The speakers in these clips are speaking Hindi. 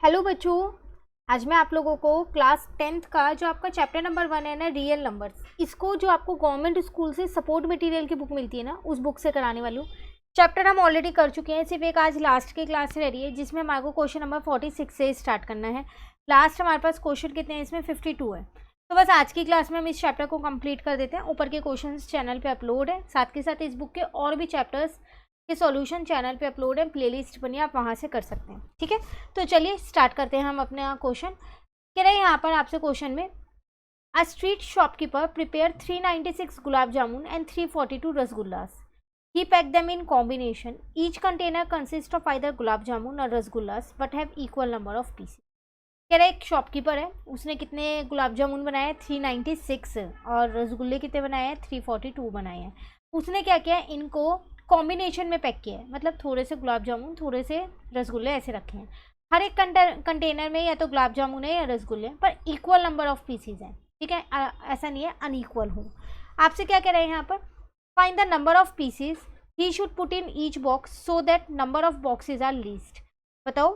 हेलो बच्चों, आज मैं आप लोगों को क्लास 10th का जो आपका चैप्टर नंबर 1 है ना, रियल नंबर्स, इसको जो आपको गवर्नमेंट स्कूल से सपोर्ट मटेरियल की बुक मिलती है ना, उस बुक से कराने वाली हूँ। चैप्टर हम ऑलरेडी कर चुके हैं, सिर्फ एक आज लास्ट की क्लास रह रही है जिसमें हमारे को क्वेश्चन नंबर 46 से स्टार्ट करना है। लास्ट हमारे पास क्वेश्चन कितने हैं, इसमें 52 है। तो बस आज की क्लास में हम इस चैप्टर को कंप्लीट कर देते हैं। ऊपर के क्वेश्चन चैनल पर अपलोड है, साथ के साथ इस बुक के और भी चैप्टर्स के सॉल्यूशन चैनल पे अपलोड है, प्लेलिस्ट बनी, आप वहाँ से कर सकते हैं। ठीक है, तो चलिए स्टार्ट करते हैं हम अपने क्वेश्चन। कह रहे हैं यहाँ पर आपसे क्वेश्चन में, a street shopkeeper prepare 396 gulab jamun and 342 rasgullas. He pack them in combination, each container consist of either gulab jamun और rasgullas but have equal number of pieces. कह रहे एक शॉपकीपर है, उसने कितने गुलाब जामुन बनाए हैं 396 और रसगुल्ले कितने बनाए हैं 342 बनाए हैं। उसने क्या किया है, इनको कॉम्बिनेशन में पैक किया है, मतलब थोड़े से गुलाब जामुन थोड़े से रसगुल्ले ऐसे रखे हैं। हर एक कंटेनर में या तो गुलाब जामुन है या रसगुल्ले, पर इक्वल नंबर ऑफ पीसीज हैं। ठीक है, ऐसा नहीं है अनइक्वल हो। आपसे क्या कह रहे हैं यहाँ पर, find the number of pieces he should put in each box so that number of boxes are least. बताओ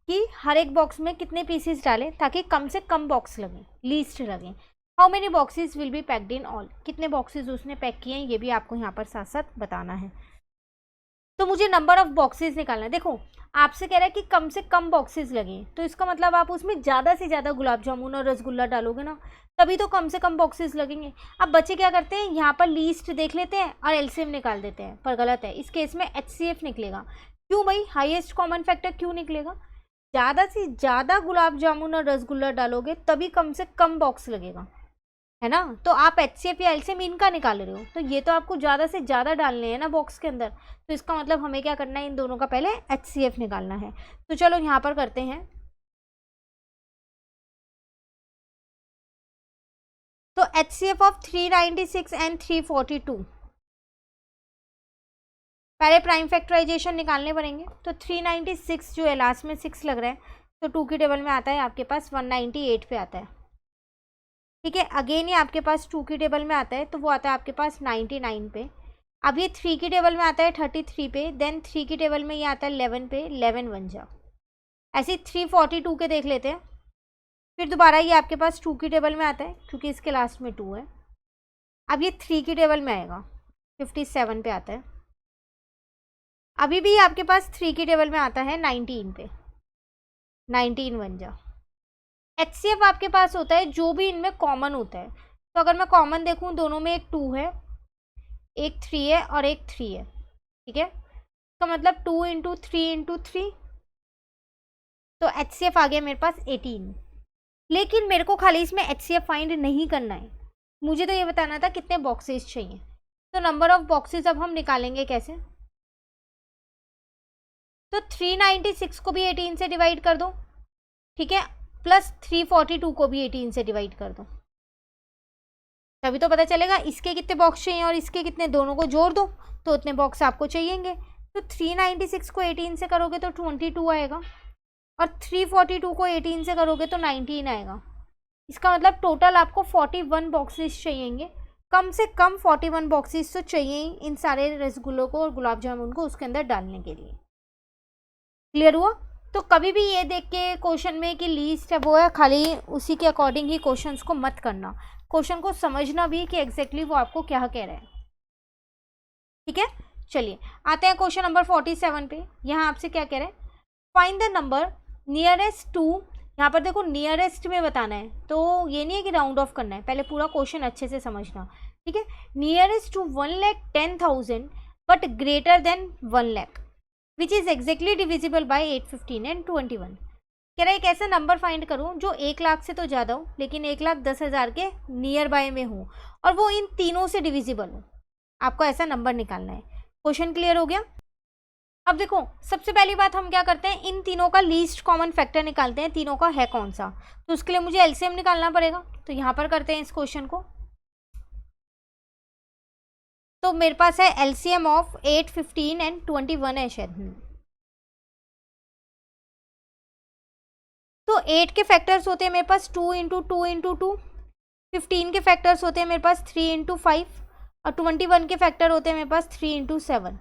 कि हर एक बॉक्स में कितने पीसीज डालें ताकि कम से कम बॉक्स लगे, लीस्ट लगे। How many boxes will be packed in all, कितने बॉक्सेज उसने पैक किए हैं ये भी आपको यहाँ पर साथ साथ बताना है। तो मुझे नंबर ऑफ बॉक्सेस निकालना है। देखो आपसे कह रहा है कि कम से कम बॉक्सेस लगे, तो इसका मतलब आप उसमें ज़्यादा से ज़्यादा गुलाब जामुन और रसगुल्ला डालोगे ना, तभी तो कम से कम बॉक्सेस लगेंगे। अब बच्चे क्या करते हैं, यहाँ पर लीस्ट देख लेते हैं और एलसीएम निकाल देते हैं, पर गलत है। इस केस में एचसीएफ निकलेगा। क्यों भाई, हाईएस्ट कॉमन फैक्टर क्यों निकलेगा? ज़्यादा से ज़्यादा गुलाब जामुन और रसगुल्ला डालोगे तभी कम से कम बॉक्स लगेगा, है ना। तो आप एचसीएफ या एलसीएम इनका निकाल रहे हो, तो ये तो आपको ज़्यादा से ज़्यादा डालने हैं ना बॉक्स के अंदर, तो इसका मतलब हमें क्या करना है, इन दोनों का पहले एचसीएफ निकालना है। तो चलो यहाँ पर करते हैं। तो एचसीएफ ऑफ 396 एंड 342, पहले प्राइम फैक्टराइजेशन निकालने पड़ेंगे। तो 396 जो है लास्ट में 6 लग रहा है, तो 2 की टेबल में आता है आपके पास 198 पे आता है। ठीक है, अगेन ये आपके पास 2 की टेबल में आता है, तो वो आता है आपके पास 99 पे। अब ये 3 की टेबल में आता है 33 पे, देन 3 की टेबल में ये आता है 11 पे, 11 बन जा। ऐसे 342 के देख लेते हैं। फिर दोबारा ये आपके पास 2 की टेबल में आता है क्योंकि इसके लास्ट में 2 है। अब ये 3 की टेबल में आएगा, 57 पे आता है। अभी भी आपके पास 3 की टेबल में आता है 19 पे, 19 बन जा। एचसीएफ आपके पास होता है जो भी इनमें कॉमन होता है। तो अगर मैं कॉमन देखूँ, दोनों में एक 2 है, एक 3 है और एक 3 है। ठीक है, तो मतलब 2 इंटू 3 इंटू 3, तो एचसीएफ आ गया मेरे पास 18। लेकिन मेरे को खाली इसमें एचसीएफ फाइंड नहीं करना है, मुझे तो ये बताना था कितने बॉक्सेस चाहिए। तो नंबर ऑफ बॉक्सेस अब हम निकालेंगे कैसे। तो 396 को भी 18 से डिवाइड कर दो, ठीक है, प्लस 342 को भी 18 से डिवाइड कर दो, तभी तो पता चलेगा इसके कितने बॉक्स चाहिए और इसके कितने, दोनों को जोड़ दो तो उतने बॉक्स आपको चाहिएंगे। तो 396 को 18 से करोगे तो 22 आएगा, और 342 को 18 से करोगे तो 19 आएगा। इसका मतलब टोटल आपको 41 बॉक्सेस चाहिएंगे, कम से कम 41 बॉक्सेस तो चाहिए ही इन सारे रसगुल्लों को और गुलाब जामुन को उसके अंदर डालने के लिए। क्लियर हुआ? तो कभी भी ये देख के क्वेश्चन में कि लीस्ट है वो है, खाली उसी के अकॉर्डिंग ही क्वेश्चंस को मत करना, क्वेश्चन को समझना भी कि एग्जैक्टली वो आपको क्या कह रहे हैं। ठीक है, चलिए आते हैं क्वेश्चन नंबर 47 पे। यहाँ आपसे क्या कह रहे हैं, find the number nearest to, यहाँ पर देखो नियरेस्ट में बताना है, तो ये नहीं है कि राउंड ऑफ करना है, पहले पूरा क्वेश्चन अच्छे से समझना। ठीक है, nearest to 1,10,000 but greater than 1 lakh which is exactly divisible by 815 and 21। कह रहा है एक ऐसा नंबर फाइंड करूँ जो 1 लाख से तो ज़्यादा हो लेकिन 1,10,000 के नियर बाय में हो और वो इन तीनों से डिविजिबल हो। आपको ऐसा नंबर निकालना है। क्वेश्चन क्लियर हो गया? अब देखो सबसे पहली बात हम क्या करते हैं, इन तीनों का लीस्ट कॉमन फैक्टर निकालते हैं, तीनों का है कौन सा। तो उसके लिए मुझे एलसीएम निकालना पड़ेगा, तो यहाँ पर करते हैं इस क्वेश्चन को। तो मेरे पास है एलसीएम ऑफ 8, 15 एंड 21 है शायद। तो 8 के फैक्टर्स होते हैं मेरे पास 2 इंटू 2 इंटू 2, 15 के फैक्टर्स होते हैं मेरे पास 3 इंटू 5 और 21 के फैक्टर होते हैं मेरे पास 3 इंटू 7।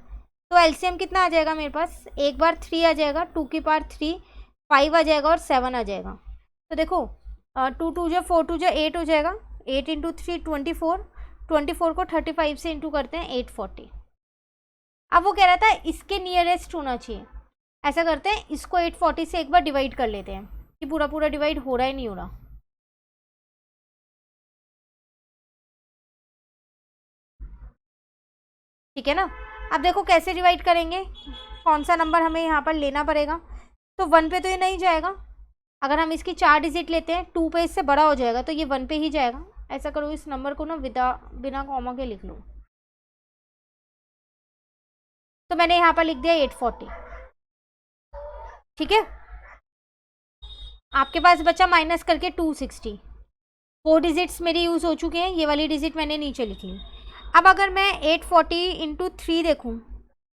तो एलसीएम कितना आ जाएगा मेरे पास, एक बार 3 आ जाएगा, 2 की पावर 3, 5 आ जाएगा और 7 आ जाएगा। तो देखो 2 2 जा 4 2 जा 8 हो जाएगा। 8 इंटू 3 24, 24 को 35 से इंटू करते हैं 840। अब वो कह रहा था इसके नियरेस्ट होना चाहिए। ऐसा करते हैं, इसको 840 से एक बार डिवाइड कर लेते हैं कि पूरा पूरा डिवाइड हो रहा है नहीं हो रहा। ठीक है ना। अब देखो कैसे डिवाइड करेंगे, कौन सा नंबर हमें यहाँ पर लेना पड़ेगा। तो 1 पे तो ये नहीं जाएगा। अगर हम इसकी 4 डिजिट लेते हैं, 2 पे इससे बड़ा हो जाएगा तो ये 1 पे ही जाएगा। ऐसा करो, इस नंबर को ना बिना कॉमा के लिख लो। तो मैंने यहाँ पर लिख दिया 840। ठीक है, आपके पास बचा माइनस करके 260। 4 डिजिट्स मेरी यूज़ हो चुके हैं, ये वाली डिजिट मैंने नीचे लिखी। अब अगर मैं 840 इंटू 3 देखूँ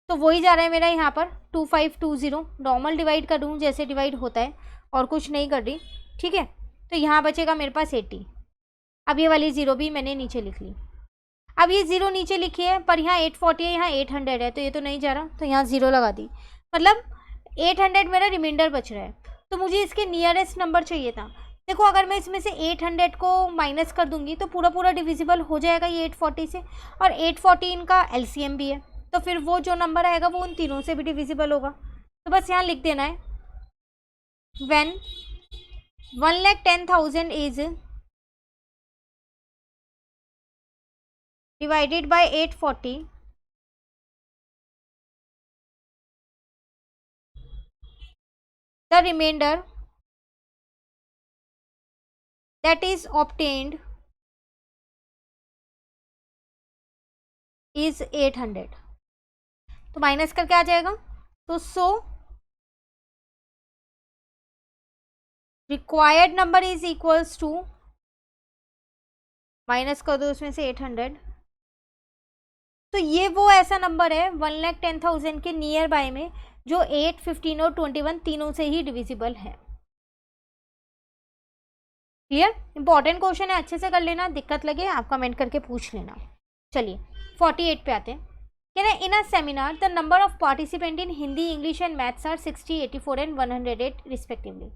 तो वही जा रहा है मेरा यहाँ पर 2520। नॉर्मल डिवाइड कर दूँ जैसे डिवाइड होता है, और कुछ नहीं कर रही। ठीक है, तो यहाँ बचेगा मेरे पास 80। अब ये वाली ज़ीरो भी मैंने नीचे लिख ली। अब ये ज़ीरो नीचे लिखी है, पर यहाँ 840 है, यहाँ 800 है, तो ये तो नहीं जा रहा, तो यहाँ ज़ीरो लगा दी। मतलब 800 मेरा रिमाइंडर बच रहा है। तो मुझे इसके नियरेस्ट नंबर चाहिए था। देखो अगर मैं इसमें से 800 को माइनस कर दूंगी तो पूरा पूरा डिविजिबल हो जाएगा ये 840 से, और 840 इनका एलसीएम भी है, तो फिर वो जो नंबर आएगा वो उन तीनों से भी डिविजिबल होगा। तो बस यहाँ लिख देना है, when 1,10,000 is divided by 840, the remainder that is obtained is 800। तो माइनस करके आ जाएगा। तो so required number is equals to, minus कर दो उसमें से 800। तो ये वो ऐसा नंबर है 1,10,000 के नियर बाय में जो 8, 15 और 21 तीनों से ही डिविजिबल है। क्लियर? इंपॉर्टेंट क्वेश्चन है, अच्छे से कर लेना, दिक्कत लगे आप कमेंट करके पूछ लेना। चलिए 48 पे आते हैं। कह रहे हैं in a seminar the number of participant in Hindi, English and maths are 60, 84 एंड 108 respectively.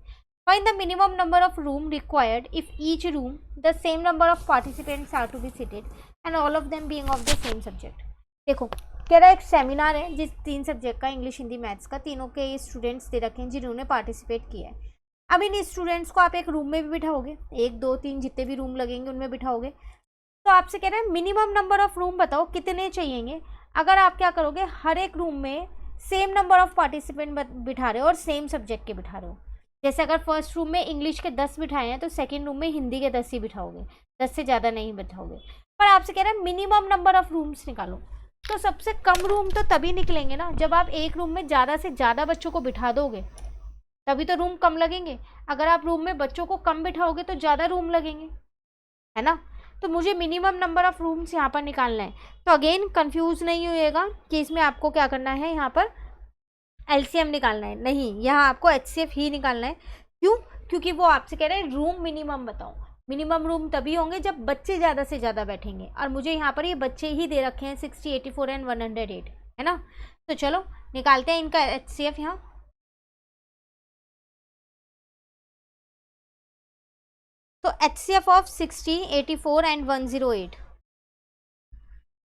Find the minimum number of room required if each room the same number of participants are to be seated and all of them being of the same subject। देखो कह रहा है एक सेमिनार है जिस 3 सब्जेक्ट का, इंग्लिश, हिंदी, मैथ्स का, तीनों के स्टूडेंट्स दे रखे हैं जिन्होंने पार्टिसिपेट किया है। अब इन स्टूडेंट्स को आप एक रूम में भी बिठाओगे, 1, 2, 3 जितने भी रूम लगेंगे उनमें बिठाओगे। तो आपसे कह रहा है मिनिमम नंबर ऑफ रूम बताओ कितने चाहिए। अगर आप क्या करोगे, हर एक रूम में सेम नंबर ऑफ पार्टिसिपेंट बिठा रहे हो और सेम सब्जेक्ट के बिठा रहे हो। जैसे अगर फर्स्ट रूम में इंग्लिश के 10 बिठाए हैं तो सेकंड रूम में हिंदी के 10 ही बिठाओगे, 10 से ज़्यादा नहीं बिठाओगे। पर आपसे कह रहा है मिनिमम नंबर ऑफ रूम्स निकालो। तो सबसे कम रूम तो तभी निकलेंगे ना जब आप एक रूम में ज़्यादा से ज़्यादा बच्चों को बिठा दोगे, तभी तो रूम कम लगेंगे। अगर आप रूम में बच्चों को कम बिठाओगे तो ज़्यादा रूम लगेंगे, है ना। तो मुझे मिनिमम नंबर ऑफ रूम्स यहाँ पर निकालना है। तो अगेन कंफ्यूज नहीं होइएगा कि इसमें आपको क्या करना है, यहाँ पर एलसीएम निकालना है, नहीं, यहाँ आपको एचसीएफ ही निकालना है। क्यों? क्योंकि वो आपसे कह रहे हैं रूम मिनिमम बताओ। मिनिमम रूम तभी होंगे जब बच्चे ज़्यादा से ज़्यादा बैठेंगे, और मुझे यहाँ पर ये बच्चे ही दे रखे हैं 60, 84 एंड 108, है ना। तो चलो निकालते हैं इनका एचसीएफ यहाँ। तो एचसीएफ ऑफ 60, 84 एंड 108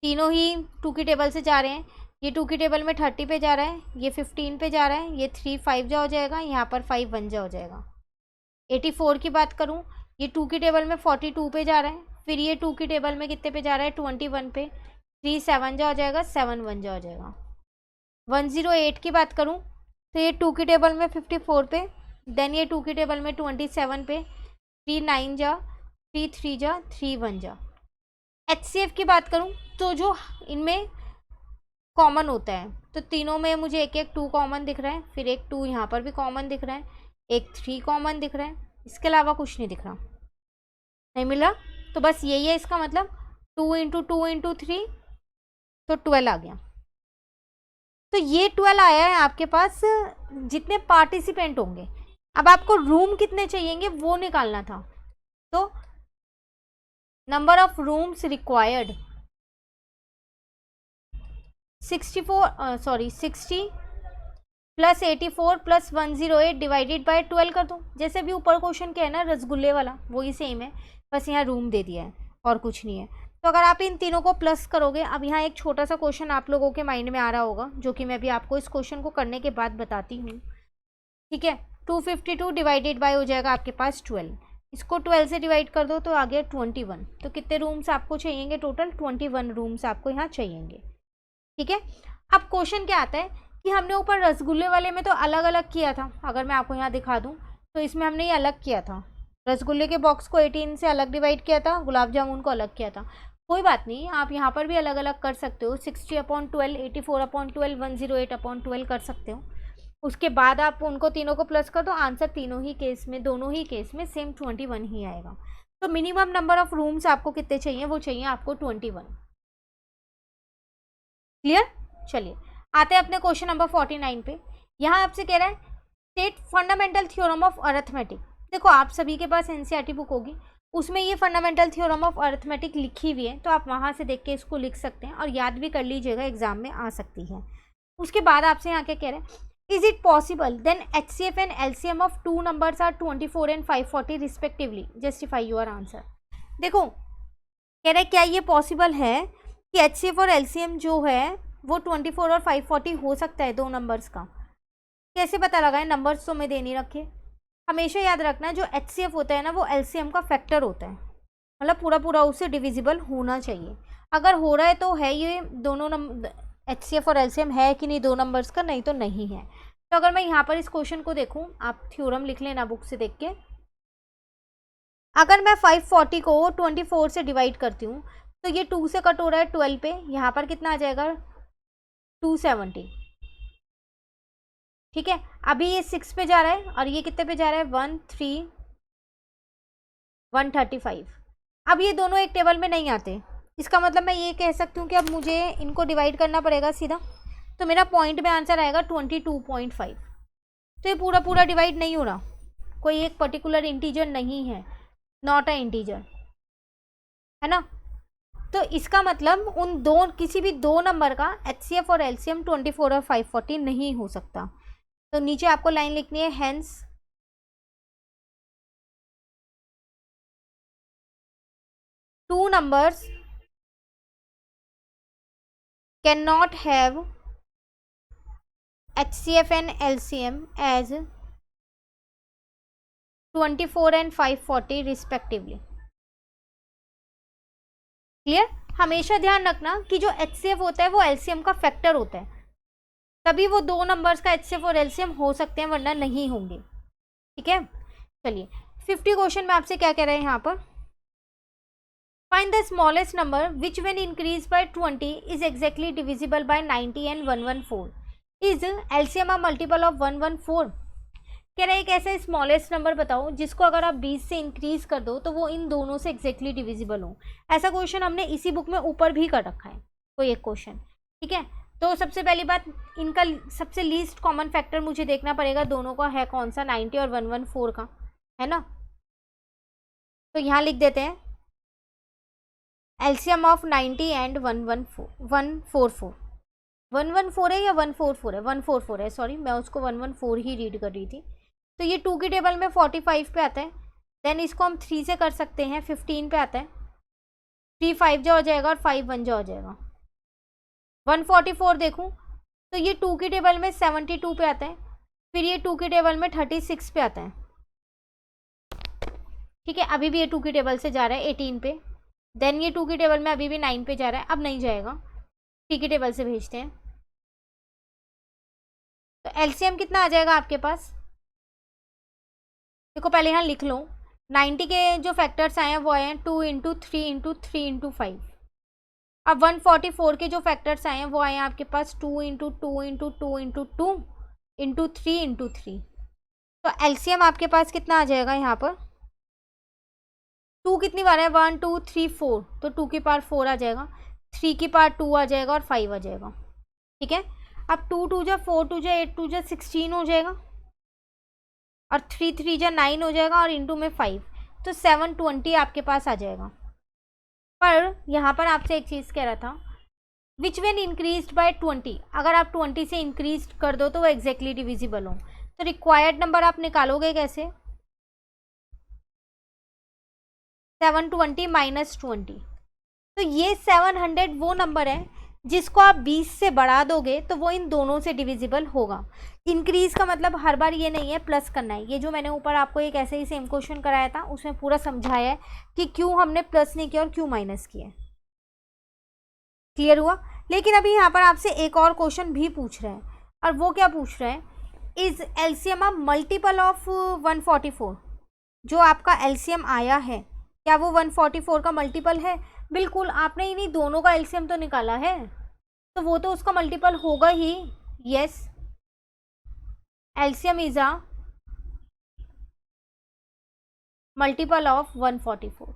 तीनों ही 2 की टेबल से जा रहे हैं। ये 2 की टेबल में 30 पे जा रहा है, ये 15 पे जा रहा है, ये 3 5 जा हो जाएगा, यहाँ पर 5 1 जा हो जाएगा। 84 की बात करूँ, ये 2 की टेबल में 42 पे जा रहा है, फिर ये 2 की टेबल में कितने पे जा रहा है, 21 पे, 3 7 जा हो जाएगा, 7 1 जा हो जाएगा। 108 की बात करूँ तो ये 2 की टेबल में 54 पे, देन ये 2 की टेबल में 27 पे, 3 9 जा, 3 3 जा, 3 1 जा। एचसीएफ की बात करूँ तो जो इनमें कॉमन होता है, तो तीनों में मुझे एक एक 2 कॉमन दिख रहा है, फिर एक 2 यहाँ पर भी कॉमन दिख रहा है, एक 3 कॉमन दिख रहा है, इसके अलावा कुछ नहीं दिख रहा, नहीं मिला। तो बस यही है इसका मतलब, 2 इंटू 2 इंटू 3 तो 12 आ गया। तो ये 12 आया है आपके पास जितने पार्टिसिपेंट होंगे। अब आपको रूम कितने चाहिए वो निकालना था। तो number of rooms required 60 plus 84 plus 108 divided by 12 कर दूँ। जैसे भी ऊपर क्वेश्चन क्या है ना, रसगुल्ले वाला, वही सेम है, बस यहाँ रूम दे दिया है और कुछ नहीं है। तो अगर आप इन तीनों को प्लस करोगे, अब यहाँ एक छोटा सा क्वेश्चन आप लोगों के माइंड में आ रहा होगा, जो कि मैं भी आपको इस क्वेश्चन को करने के बाद बताती हूँ, ठीक है। 252 डिवाइडेड बाय हो जाएगा आपके पास 12, इसको 12 से डिवाइड कर दो तो आ गया 21। तो कितने रूम्स आपको चाहिएंगे टोटल? 21 रूम्स आपको यहाँ चाहिएंगे, ठीक है। अब क्वेश्चन क्या आता है कि हमने ऊपर रसगुल्ले वाले में तो अलग अलग किया था, अगर मैं आपको यहाँ दिखा दूँ तो इसमें हमने ये अलग किया था, रसगुल्ले के बॉक्स को 18 से अलग डिवाइड किया था, गुलाब जामुन को अलग किया था। कोई बात नहीं, आप यहाँ पर भी अलग अलग कर सकते हो, 60/12, 84/12, 108/12 कर सकते हो। उसके बाद आप उनको तीनों को प्लस कर दो, आंसर तीनों ही केस में, दोनों ही केस में सेम 21 ही आएगा। तो मिनिमम नंबर ऑफ रूम्स आपको कितने चाहिए? वो चाहिए आपको 21। क्लियर? चलिए आते हैं अपने क्वेश्चन नंबर 49 पे। यहाँ आपसे कह रहा है state fundamental theorem of arithmetic. देखो आप सभी के पास एनसीईआरटी बुक होगी, उसमें ये फंडामेंटल थ्योरम ऑफ अरिथमेटिक लिखी हुई है, तो आप वहाँ से देख के इसको लिख सकते हैं और याद भी कर लीजिएगा, एग्जाम में आ सकती है। उसके बाद आपसे यहाँ क्या कह रहे हैं, is it possible then HCF and LCM of two numbers are 24 and 540 respectively, justify your answer. देखो कह रहे क्या ये पॉसिबल है कि HCF और LCM जो है वो 24 और 540 हो सकता है दो नंबर्स का? कैसे पता लगाएं? नंबर्स तो मैं दे नहीं रखे। हमेशा याद रखना जो HCF होता है ना वो LCM का फैक्टर होता है, मतलब पूरा पूरा उससे डिविजिबल होना चाहिए। अगर हो रहा है तो है, ये दोनों HCF और LCM है कि नहीं दो नंबर्स का, नहीं तो नहीं है। तो अगर मैं यहाँ पर इस क्वेश्चन को देखूँ, आप थ्योरम लिख लेना बुक से देख के। अगर मैं 540 को 24 से डिवाइड करती हूँ तो ये 2 से कट हो रहा है 12 पे, यहाँ पर कितना आ जाएगा 270, ठीक है। अभी ये 6 पे जा रहा है और ये कितने पे जा रहा है 135। अब ये दोनों एक टेबल में नहीं आते, इसका मतलब मैं ये कह सकती हूँ कि अब मुझे इनको डिवाइड करना पड़ेगा सीधा, तो मेरा पॉइंट में आंसर आएगा 22.5। तो ये पूरा पूरा डिवाइड नहीं हो रहा, कोई एक पर्टिकुलर इंटीजर नहीं है, नॉट अ इंटीजर, है ना। तो इसका मतलब उन दो किसी भी दो नंबर का HCF और LCM 24 और 540 नहीं हो सकता। तो नीचे आपको लाइन लिखनी है, hence two numbers can not have HCF and LCM as 24 and 540 respectively. Clear? हमेशा ध्यान रखना कि जो HCF होता है वो LCM का फैक्टर होता है, तभी वो दो नंबर्स का HCF और LCM हो सकते हैं, वरना नहीं होंगे, ठीक है। चलिए 50 क्वेश्चन में आपसे क्या कह रहे हैं यहाँ पर, find the smallest number which when increase by 20 is exactly divisible bye 90 and 114, is LCM a multiple of 114। कह रहे हैं एक ऐसा स्मॉलेस्ट नंबर बताओ जिसको अगर आप 20 से इंक्रीज कर दो तो वो इन दोनों से एग्जैक्टली डिविजिबल हो। ऐसा क्वेश्चन हमने इसी बुक में ऊपर भी कर रखा है, कोई एक क्वेश्चन, ठीक है। तो सबसे पहली बात, इनका सबसे लीस्ट कॉमन फैक्टर मुझे देखना पड़ेगा, दोनों का है कौन सा, 90 और 114 का, है ना। तो यहाँ लिख देते हैं LCM ऑफ 90 एंड 144 है या 144 है, 144 है, सॉरी मैं उसको 114 ही रीड कर रही थी। तो ये 2 की टेबल में 45 पे आता है, देन इसको हम 3 से कर सकते हैं, 15 पे आता है, 3 5 जा हो जाएगा और 5 1 जा हो जाएगा। 144 देखूं तो ये 2 की टेबल में 72 पे आता है, फिर ये 2 की टेबल में 36 पे आता है, ठीक है। अभी भी ये 2 की टेबल से जा रहा है 18 पे, देन ये 2 की टेबल में अभी भी 9 पे जा रहा है, अब नहीं जाएगा, 3 की टेबल से भेजते हैं। तो LCM कितना आ जाएगा आपके पास, देखो पहले यहाँ लिख लो, 90 के जो फैक्टर्स आए हैं वो आए हैं 2 × 3 × 3 × 5। अब 144 के जो फैक्टर्स आए हैं वो आए हैं आपके पास 2 × 2 × 2 × 2 × 3 × 3। तो LCM आपके पास कितना आ जाएगा यहाँ पर, 2 कितनी बार है 1 2 3 4, तो 2 की पावर 4 आ जाएगा, 3 की पावर 2 आ जाएगा और 5 आ जाएगा, ठीक है। अब 2 2 जा 4 2 जा 8 2 जा 16 हो जाएगा और 3 3 जा 9 हो जाएगा और इंटू में 5, तो 720 आपके पास आ जाएगा। पर यहाँ पर आपसे एक चीज़ कह रहा था विच वेन इंक्रीज बाय 20, अगर आप 20 से इंक्रीज कर दो तो वो एग्जैक्टली डिविजिबल हो। तो रिक्वायर्ड नंबर आप निकालोगे कैसे, 720 माइनस 20, तो ये 700 वो नंबर है जिसको आप 20 से बढ़ा दोगे तो वो इन दोनों से डिविजिबल होगा। इंक्रीज का मतलब हर बार ये नहीं है प्लस करना है, ये जो मैंने ऊपर आपको एक ऐसे ही सेम क्वेश्चन कराया था उसमें पूरा समझाया है कि क्यों हमने प्लस नहीं किया और क्यों माइनस किया। क्लियर हुआ। लेकिन अभी यहाँ पर आपसे एक और क्वेश्चन भी पूछ रहे हैं, और वो क्या पूछ रहे हैं, is LCM a multiple of 144, जो आपका एलसीएम आया है क्या वो 144 का मल्टीपल है। बिल्कुल, आपने इन्हीं दोनों का एलसीएम तो निकाला है तो वो तो उसका मल्टीपल होगा ही। Yes, LCM is a multiple of 144।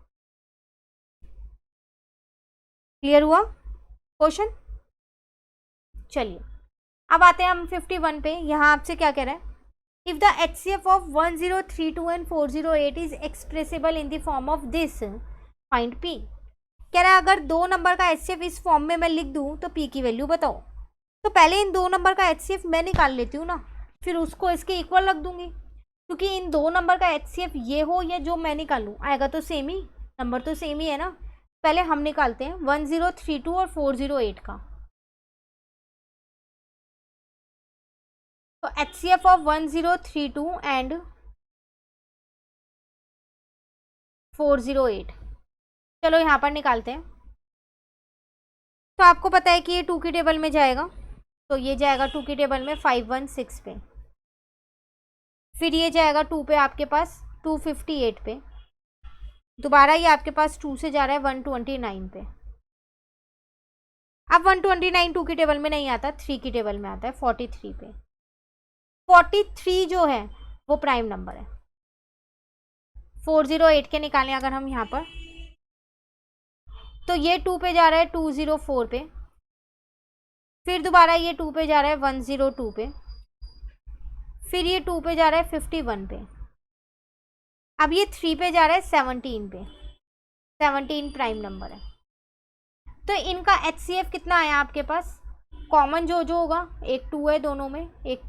Clear हुआ क्वेश्चन। चलिए अब आते हैं हम 51 पे। यहाँ आपसे क्या कह रहा है, if the HCF of 1032 and 408 is expressible in the form of this, find P। कह रहा है अगर दो नंबर का HCF इस फॉर्म में मैं लिख दूं तो P की वैल्यू बताओ। तो पहले इन दो नंबर का HCF मैं निकाल लेती हूँ ना, फिर उसको इसके इक्वल रख दूंगी, क्योंकि इन दो नंबर का HCF ये हो या जो मैं निकालूँ आएगा तो सेम ही, नंबर तो सेम ही है ना। पहले हम निकालते हैं 1032 और 408 का। तो HCF ऑफ 1032 एंड 408, चलो यहाँ पर निकालते हैं। तो आपको पता है कि ये 2 की टेबल में जाएगा, तो ये जाएगा 2 की टेबल में 516 पे, फिर ये जाएगा 2 पे आपके पास 258 पे, दोबारा ये आपके पास 2 से जा रहा है 129 पे। अब 129 2 की टेबल में नहीं आता, 3 की टेबल में आता है 43 पे। 43 जो है वो प्राइम नंबर है। 408 के निकालें अगर हम यहाँ पर, तो ये 2 पे जा रहा है 204 पे, फिर दोबारा ये 2 पे जा रहा है 102 पे, फिर ये 2 पे जा रहा है 51 पे, अब ये 3 पे जा रहा है 17 पे। 17 प्राइम नंबर है। तो इनका HCF कितना आया आपके पास, कॉमन जो जो होगा, एक 2 है दोनों में, एक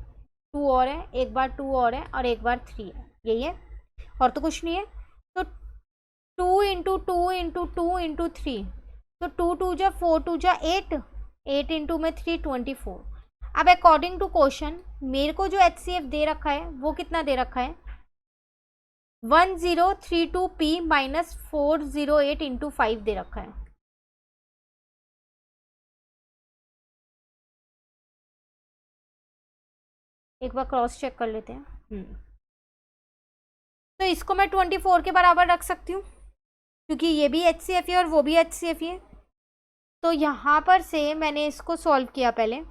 2 और है, एक बार 2 और है और एक बार 3 है, यही है और तो कुछ नहीं है। तो 2 इंटू 2 इंटू 2 इंटू 3, तो 2 2 जा 4 2 जा 8, 8 इंटू में 3 24। अब अकॉर्डिंग टू क्वेश्चन मेरे को जो HCF दे रखा है वो कितना दे रखा है, 1032P माइनस 408 इंटू 5 दे रखा है। एक बार क्रॉस चेक कर लेते हैं। तो इसको मैं 24 के बराबर रख सकती हूँ क्योंकि ये भी HCF है और वो भी HCF है। तो यहाँ पर से मैंने इसको सॉल्व किया पहले,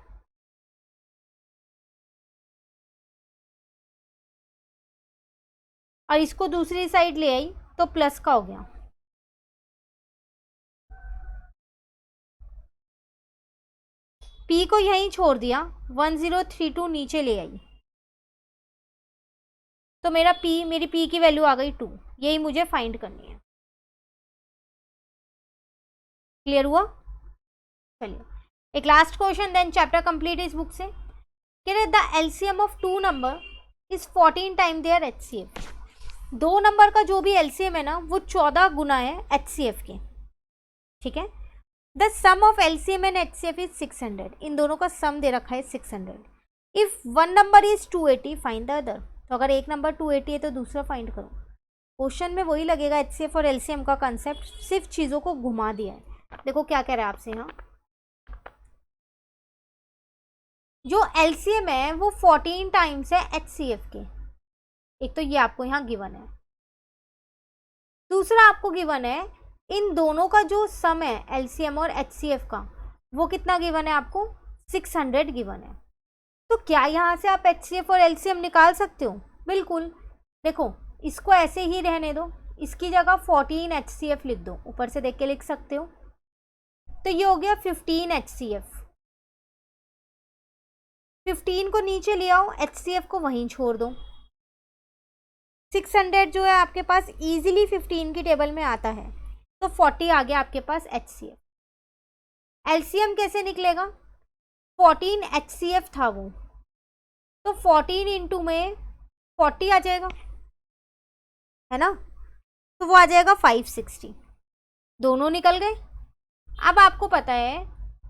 और इसको दूसरी साइड ले आई तो प्लस का हो गया। P को यहीं छोड़ दिया, 1032 नीचे ले आई, तो मेरी P की वैल्यू आ गई 2। यही मुझे फाइंड करनी है। क्लियर हुआ। चलिए एक last question, then chapter complete इस बुक से। The LCM of 2 number is 14 time their HCF। दो नंबर का जो भी एलसीएम है ना वो 14 गुना है HCF के, ठीक है। The sum of LCM and HCF is 600। इन दोनों का सम दे रखा है 600। If one number is 280 find the other. तो अगर एक नंबर 280 है तो दूसरा फाइंड करो। क्वेश्चन में वही लगेगा, HCF और LCM का कंसेप्ट, सिर्फ चीज़ों को घुमा दिया है। देखो क्या कह रहा है आपसे यहाँ, जो LCM है वो 14 टाइम्स है HCF के। एक तो ये आपको यहाँ गिवन है, दूसरा आपको गिवन है इन दोनों का जो सम है LCM और HCF का वो कितना गिवन है आपको, 600 गिवन है। तो क्या यहाँ से आप HCF और LCM निकाल सकते हो, बिल्कुल। देखो इसको ऐसे ही रहने दो, इसकी जगह 14 HCF लिख दो, ऊपर से देख के लिख सकते हो। तो ये हो गया 15 HCF। 15 को नीचे ले आओ, HCF को वहीं छोड़ दो। 600 जो है आपके पास इजीली 15 की टेबल में आता है, तो 40 आ गया आपके पास HCF। एलसीएम कैसे निकलेगा, 14 HCF था वो, तो 14 इंटू में 40 आ जाएगा, है ना, तो वो आ जाएगा 560, दोनों निकल गए। अब आपको पता है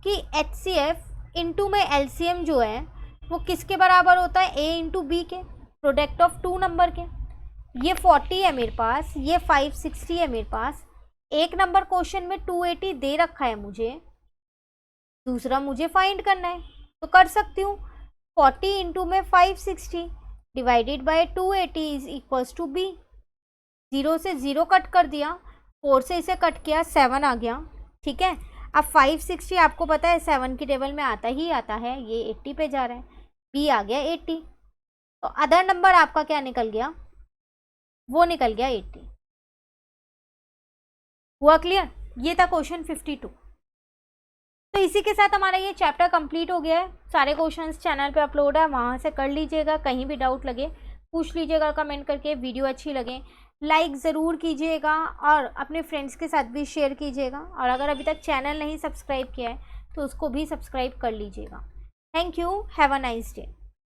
कि HCF इंटू में LCM जो है वो किसके बराबर होता है, A इंटू बी के, प्रोडक्ट ऑफ टू नंबर के। ये 40 है मेरे पास, ये 560 है मेरे पास। एक नंबर क्वेश्चन में 280 दे रखा है मुझे, दूसरा मुझे फाइंड करना है, तो कर सकती हूँ 40 इंटू में 560 divided by 280 is equals to B. 0 से 0 कट कर दिया, 4 से इसे कट किया, 7 आ गया, ठीक है। अब 560 आपको पता है 7 की टेबल में आता ही आता है, ये 80 पे जा रहा है, बी आ गया 80, तो अदर नंबर आपका क्या निकल गया, वो निकल गया 80। हुआ क्लियर, ये था क्वेश्चन 52। तो इसी के साथ हमारा ये चैप्टर कंप्लीट हो गया है। सारे क्वेश्चंस चैनल पे अपलोड है, वहाँ से कर लीजिएगा। कहीं भी डाउट लगे पूछ लीजिएगा कमेंट करके। वीडियो अच्छी लगे लाइक ज़रूर कीजिएगा और अपने फ्रेंड्स के साथ भी शेयर कीजिएगा। और अगर अभी तक चैनल नहीं सब्सक्राइब किया है तो उसको भी सब्सक्राइब कर लीजिएगा। Thank you, have a nice day.